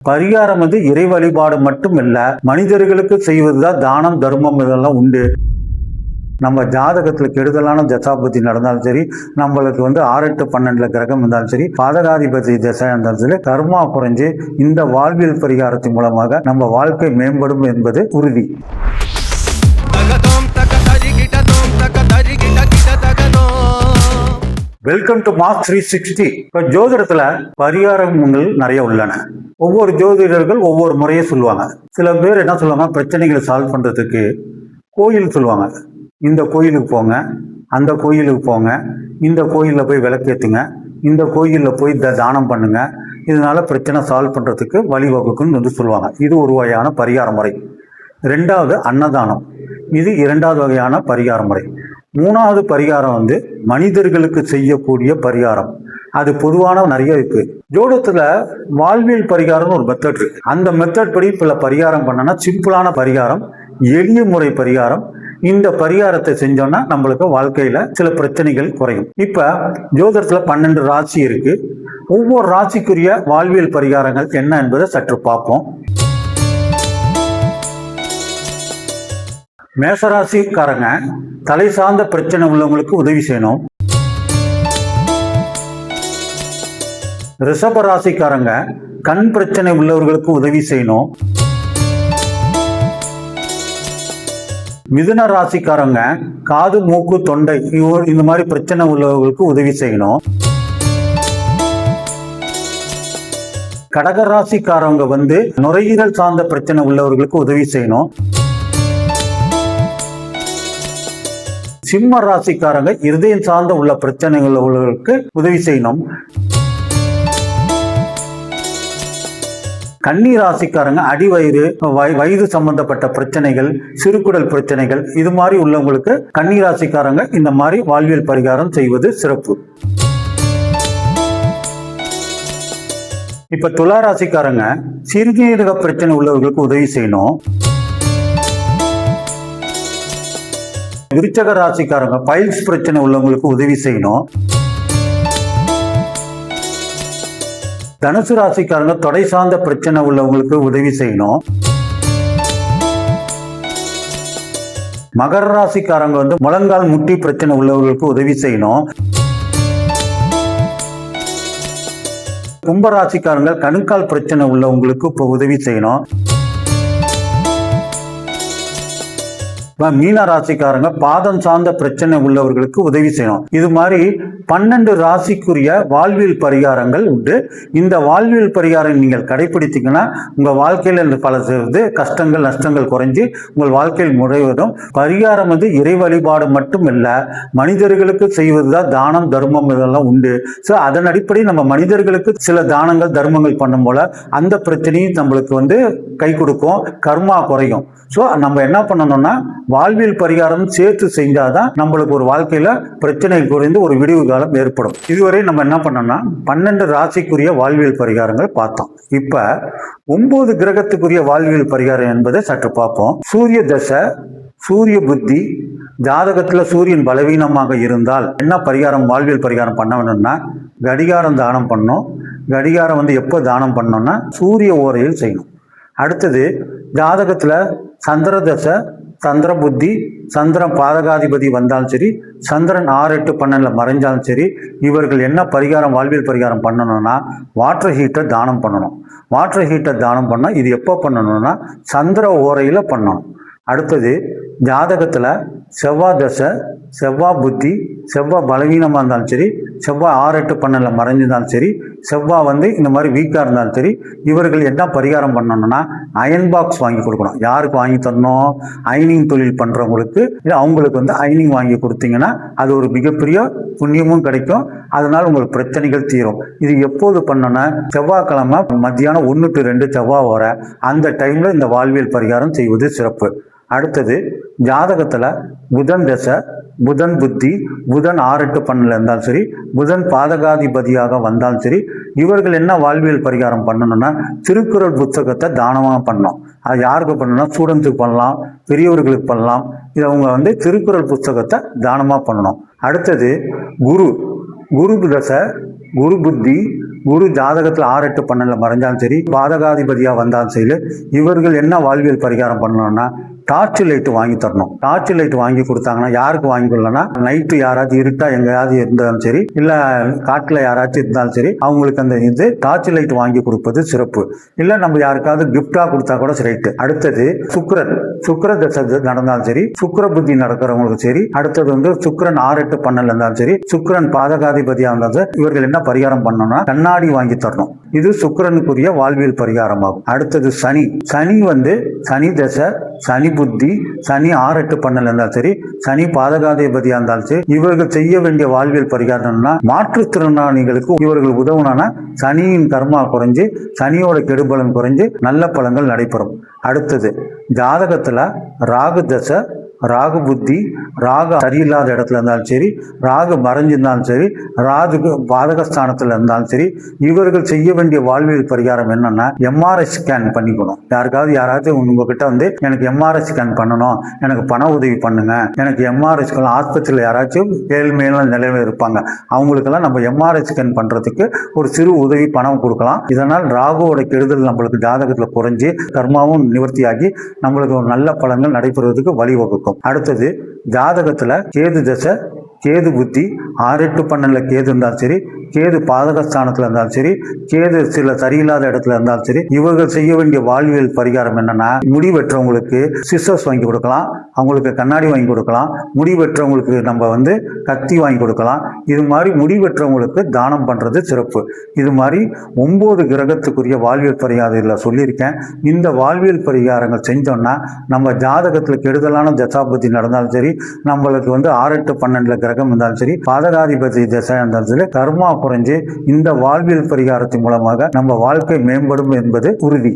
பரிகாரம் வந்து இறை வழிபாடு மட்டும் இல்ல, மனிதர்களுக்கு செய்வதுதான் தானம் தர்மம் இதெல்லாம் உண்டு. நம்ம ஜாதகத்துல கெடுதலான தசாபதி நடந்தாலும் சரி, நம்மளுக்கு வந்து 6, 8, 12 கிரகம் இருந்தாலும் சரி, பாதகாதிபதி தசை இருந்தாலும் சரி, கர்மா குறைஞ்சு இந்த வாழ்வியல் பரிகாரத்தின் மூலமாக நம்ம வாழ்க்கை மேம்படும் என்பது உறுதி. Welcome to mark 360. இப்ப ஜோதிடத்துல பரிகாரங்கள் நிறைய உள்ளன. ஒவ்வொரு ஜோதிடர்கள் ஒவ்வொரு முறையை சொல்லுவாங்க. சில பேர் என்ன சொல்லுவாங்க, பிரச்சனைகளை சால்வ் பண்றதுக்கு கோயில் சொல்லுவாங்க. இந்த கோயிலுக்கு போங்க, அந்த கோயிலுக்கு போங்க, இந்த கோயிலில் போய் விளக்கேற்றுங்க, இந்த கோயிலில் போய் தானம் பண்ணுங்க, இதனால பிரச்சனை சால்வ் பண்றதுக்கு வழிவகுக்குன்னு வந்து சொல்லுவாங்க. இது ஒரு வகையான பரிகார முறை. ரெண்டாவது அன்னதானம், இது இரண்டாவது வகையான பரிகார முறை. மூணாவது பரிகாரம் வந்து மனிதர்களுக்கு செய்யக்கூடிய பரிகாரம். அது பொதுவான நிறைய இருக்கு. ஜோடத்துல வாழ்வியல் பரிகாரம்னு ஒரு மெத்தட் இருக்கு. அந்த மெத்தட் படி பல பரிகாரம் பண்ணனா சிம்பிளான பரிகாரம், எளிய முறை பரிகாரம். இந்த பரிகாரத்தை செஞ்சோம்னா நம்மளுக்கு வாழ்க்கையில சில பிரச்சனைகள் குறையும். இப்ப ஜோதிடத்துல 12 ராசி இருக்கு. ஒவ்வொரு ராசிக்குரிய வாழ்வியல் பரிகாரங்கள் என்ன என்பதை சற்று பார்ப்போம். மேசராசிக்காரங்க தலை சார்ந்த பிரச்சனை உள்ளவங்களுக்கு உதவி செய்யணும். ரிஷப ராசிக்காரங்க கண் பிரச்சனை உள்ளவர்களுக்கு உதவி செய்யணும். மிதுன ராசிக்காரங்க காது மூக்கு தொண்டை இந்த மாதிரி பிரச்சனை உள்ளவர்களுக்கு உதவி செய்யணும். கடக ராசிக்காரங்க வந்து நுரையீரல் சார்ந்த பிரச்சனை உள்ளவர்களுக்கு உதவி செய்யணும். சிம்ம ராசிக்காரங்க இருதயம் சார்ந்த உள்ள பிரச்சனைகள் உள்ளவர்களுக்கு உதவி செய்யணும். கன்னி ராசிக்காரங்க அடிவயிறு வயது சம்பந்தப்பட்ட பிரச்சனைகள், சிறுகுடல் பிரச்சனைகள் இது மாதிரி உள்ளவங்களுக்கு கன்னி ராசிக்காரங்க இந்த மாதிரி வாழ்வியல் பரிகாரம் செய்வது சிறப்பு. இப்ப துலா ராசிக்காரங்க சிறுநீரக பிரச்சனை உள்ளவர்களுக்கு உதவி செய்யணும். விருச்சக ராசிக்காரங்க பைல்ஸ் பிரச்சனை உள்ளவங்களுக்கு உதவி செய்யணும். தனுசு ராசிக்காரங்க தொடை சார்ந்த பிரச்சனை உள்ளவங்களுக்கு உதவி செய்யணும். மகர ராசிக்காரங்க வந்து முழங்கால் முட்டி பிரச்சனை உள்ளவர்களுக்கு உதவி செய்யணும். கும்பராசிக்காரங்க கணுக்கால் பிரச்சனை உள்ளவங்களுக்கு இப்போ உதவி செய்யணும். மீன ராசிக்காரங்க பாதம் சார்ந்த பிரச்சனை உள்ளவர்களுக்கு உதவி செய்யணும். இது மாதிரி 12 ராசிக்குரிய வாழ்வியல் பரிகாரங்கள் உண்டு. இந்த வாழ்வியல் பரிகாரம் நீங்கள் கடைபிடித்தீங்கன்னா உங்க வாழ்க்கையில பல கஷ்டங்கள் நஷ்டங்கள் குறைஞ்சு உங்கள் வாழ்க்கையில் முறைவதும். பரிகாரம் வந்து இறை வழிபாடு மட்டும் இல்ல, மனிதர்களுக்கு செய்வதுதான் தானம் தர்மம் இதெல்லாம் உண்டு. ஸோ அதன் அடிப்படை நம்ம மனிதர்களுக்கு சில தானங்கள் தர்மங்கள் பண்ணும் போல அந்த பிரச்சனையும் நம்மளுக்கு வந்து கை கொடுக்கும், கர்மா குறையும். ஸோ நம்ம என்ன பண்ணணும்னா வாழ்வியல் பரிகாரம் சேர்த்து செஞ்சாதான் நம்மளுக்கு ஒரு வாழ்க்கையில பிரச்சனை குறைந்து ஒரு விடிவு காலம் ஏற்படும். இதுவரை நம்ம என்ன பண்ணோம்னா 12 ராசிக்குரிய வாழ்வியல் பரிகாரங்கள் பார்த்தோம். இப்ப 9 கிரகத்துக்குரிய வாழ்வியல் பரிகாரம் என்பதை சற்று பார்ப்போம். சூரிய தசை, சூரிய புத்தி, ஜாதகத்துல சூரியன் பலவீனமாக இருந்தால் என்ன பரிகாரம் வாழ்வியல் பரிகாரம் பண்ண வேணும்னா கடிகாரம் தானம் பண்ணணும். கடிகாரம் வந்து எப்போ தானம் பண்ணோம்னா சூரிய ஓரையில் செய்யணும். அடுத்தது ஜாதகத்துல சந்திர தசை, சந்திர புத்தி, சந்திரன் பாதகாதிபதி வந்தாலும் சரி, சந்திரன் 6, 8, 12 மறைஞ்சாலும் சரி, இவர்கள் என்ன பரிகாரம் வாழ்வியல் பரிகாரம் பண்ணணும்னா வாட்டர் ஹீட்டர் தானம் பண்ணணும். வாட்டர் ஹீட்டர் தானம் பண்ணால் இது எப்போ பண்ணணும்னா சந்திர ஓரையில் பண்ணணும். அடுத்தது ஜாதகத்தில் செவ்வாய் தசை, செவ்வாய் புத்தி, செவ்வாய் பலவீனமாக இருந்தாலும் சரி, செவ்வாய் 6, 8, 12 மறைஞ்சிருந்தாலும் சரி, செவ்வாய் வந்து இந்த மாதிரி வீக்காக இருந்தாலும் சரி, இவர்கள் என்ன பரிகாரம் பண்ணணும்னா அயன் பாக்ஸ் வாங்கி கொடுக்கணும். யாருக்கு வாங்கி தரணும்? அயனிங் தொழில் பண்ணுறவங்களுக்கு. இல்லை அவங்களுக்கு வந்து அயனிங் வாங்கி கொடுத்தீங்கன்னா அது ஒரு மிகப்பெரிய புண்ணியமும் கிடைக்கும். அதனால உங்களுக்கு பிரச்சனைகள் தீரும். இது எப்போது பண்ணணும்னா செவ்வாய்க்கிழமை மத்தியானம் 1 to 2 செவ்வாய் வர அந்த டைமில் இந்த வாழ்வியல் பரிகாரம் செய்வது சிறப்பு. அடுத்தது ஜாதகத்தில் புதன் தசை, புதன் புத்தி, புதன் 6, 8, 12 இருந்தாலும் சரி, புதன் பாதகாதிபதியாக வந்தாலும் சரி, இவர்கள் என்ன வாழ்வியல் பரிகாரம் பண்ணணும்னா திருக்குறள் புத்தகத்தை தானமாக பண்ணணும். அது யாருக்கு பண்ணணும்னா ஸ்டூடெண்ட்ஸுக்கு பண்ணலாம், பெரியவர்களுக்கு பண்ணலாம். இது அவங்க வந்து திருக்குறள் புத்தகத்தை தானமாக பண்ணணும். அடுத்தது குரு தசை, குரு புத்தி, குரு ஜாதகத்துல 6, 8, 12 மறைஞ்சாலும் சரி, பாதகாதிபதியா வந்தாலும் சரி, இவர்கள் என்ன வாழ்வியல் பரிகாரம் பண்ணணும்னா டார்ச் லைட் வாங்கி தரணும். டார்ச் லைட் வாங்கி கொடுத்தாங்கன்னா யாருக்கு வாங்கி கொடுக்கலன்னா, நைட்டு யாராச்சும் இருட்டா எங்கேயாவது இருந்தாலும் சரி, இல்ல காட்டுல யாராச்சும் இருந்தாலும் சரி, அவங்களுக்கு அந்த இது டார்ச் லைட் வாங்கி கொடுப்பது சிறப்பு. இல்ல நம்ம யாருக்காவது கிஃப்டா கொடுத்தா கூட ரைட்டு. அடுத்தது சுக்கிர தசை நடந்தாலும் சரி, சுக்கிர புத்தி நடக்கிறவங்களுக்கு சரி, அடுத்தது வந்து சுக்கிரன் 6, 8, 12 இருந்தாலும் சரி, சுக்கிரன் பாதகாதிபதியா இருந்தாலும் இவர்கள் என்ன பரிகாரம் பண்ணணும்னா கண்ணாடி வாங்கி தரணும். இது சுக்கிரனுக்குரிய வாழ்வியல் பரிகாரம் ஆகும். அடுத்தது சனி வந்து சனி தசை, சனி புத்தி, சனி 6, 8, 12 இருந்தாலும் சரி, சனி பாதகாதிபதியா இருந்தாலும் சரி, இவர்கள் செய்ய வேண்டிய வாழ்வியல் பரிகாரம்னா மாற்றுத்திறனாளிகளுக்கு இவர்கள் உதவுனா சனியின் கர்மா குறைஞ்சு, சனியோட கெடுபலன் குறைஞ்சு நல்ல பலன்கள் நடைபெறும். அடுத்தது ஜாதகத்துல ராகு தசை, ராகு புத்தி, ராகு சரியில்லாத இடத்துல இருந்தாலும் சரி, ராகு மறைஞ்சிருந்தாலும் சரி, ராகு பாதகஸ்தானத்துல இருந்தாலும் சரி, இவர்கள் செய்ய வேண்டிய வாழ்வியல் பரிகாரம் என்னன்னா எம்ஆர்ஐ ஸ்கேன் பண்ணிக்கணும். யாராச்சும் உங்ககிட்ட வந்து எனக்கு எம்ஆர்ஐ ஸ்கேன் பண்ணணும், எனக்கு பண உதவி பண்ணுங்க, எனக்கு எம்ஆர்ஐ ஸ்கேன், ஆஸ்பத்திரியில் யாராச்சும் ஏழ்மையான நிலையில இருப்பாங்க, அவங்களுக்கெல்லாம் நம்ம எம்ஆர்ஐ ஸ்கேன் பண்றதுக்கு ஒரு சிறு உதவி பணம் கொடுக்கலாம். இதனால் ராகுவோட கெடுதல் நம்மளுக்கு ஜாதகத்துல குறைஞ்சி கர்மாவும் நிவர்த்தியாகி நம்மளுக்கு ஒரு நல்ல பலன்கள் நடைபெறுவதற்கு வழிவகுக்கும். அடுத்தது ஜாதகத்துல கேது தசை, கேது புத்தி, 6, 8, 12 கேது இருந்தாலும் சரி, கேது பாதகஸ்தானத்துல இருந்தாலும் சரி, கேது சில சரியில்லாத இடத்துல இருந்தாலும் சரி, இவர்கள் செய்ய வேண்டிய வாழ்வியல் பரிகாரம் என்னன்னா முடி வெற்றவங்களுக்கு சிசர்ஸ் வாங்கி கொடுக்கலாம், அவங்களுக்கு கண்ணாடி வாங்கி கொடுக்கலாம், முடி வெற்றவங்களுக்கு நம்ம வந்து கத்தி வாங்கி கொடுக்கலாம். இது மாதிரி முடி வெற்றவங்களுக்கு தானம் பண்றது சிறப்பு. இது மாதிரி 9 கிரகத்துக்குரிய வாழ்வியல் பரிகாரத்தில் சொல்லியிருக்கேன். இந்த வாழ்வியல் பரிகாரங்கள் செஞ்சோம்னா நம்ம ஜாதகத்துல கெடுதலான தசாபதி நடந்தாலும் சரி, நம்மளுக்கு வந்து 6, 8, 12 கிரகம் இருந்தாலும் சரி, பாதகாதிபதி தசை இருந்தாலும் சரி, கர்மா குறைஞ்சு இந்த வாழ்வியல் பரிகாரத்தின் மூலமாக நம்ம வாழ்க்கை மேம்படும் என்பது உறுதி.